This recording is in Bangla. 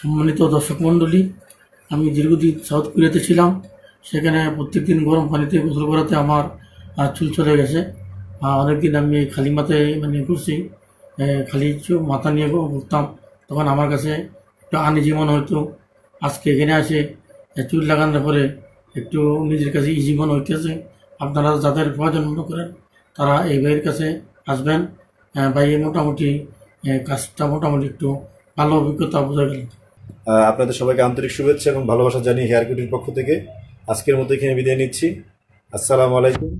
সম্মানিত দর্শক মণ্ডলী, আমি দীর্ঘদিন সাউথ কোরিয়াতে ছিলাম। সেখানে প্রত্যেকদিন গরম পানিতে গোসল করাতে আমার চুল চলে গেছে। অনেকদিন আমি খালি মাথায় করছি, খালি মাথা নিয়ে ঘুরতাম। তখন আমার কাছে একটু আনইজি মনে হতো। আজকে এখানে আসে চুল লাগানোর পরে একটু নিজের কাছে ইজি মনে হইতেছে। আপনারা যাদের প্রয়োজন মনে করেন তারা এই ভাইয়ের কাছে আসবেন। ভাই মোটামুটি কাজটা মোটামুটি একটু ভালো অভিজ্ঞতা বোঝা গেল। আপনাদের সবাইকে আন্তরিক শুভেচ্ছা এবং ভালোবাসা জানিয়ে হেয়ার কিউটির পক্ষ থেকে আজকের মতো এখানে বিদায় নিচ্ছি। আসসালামু আলাইকুম।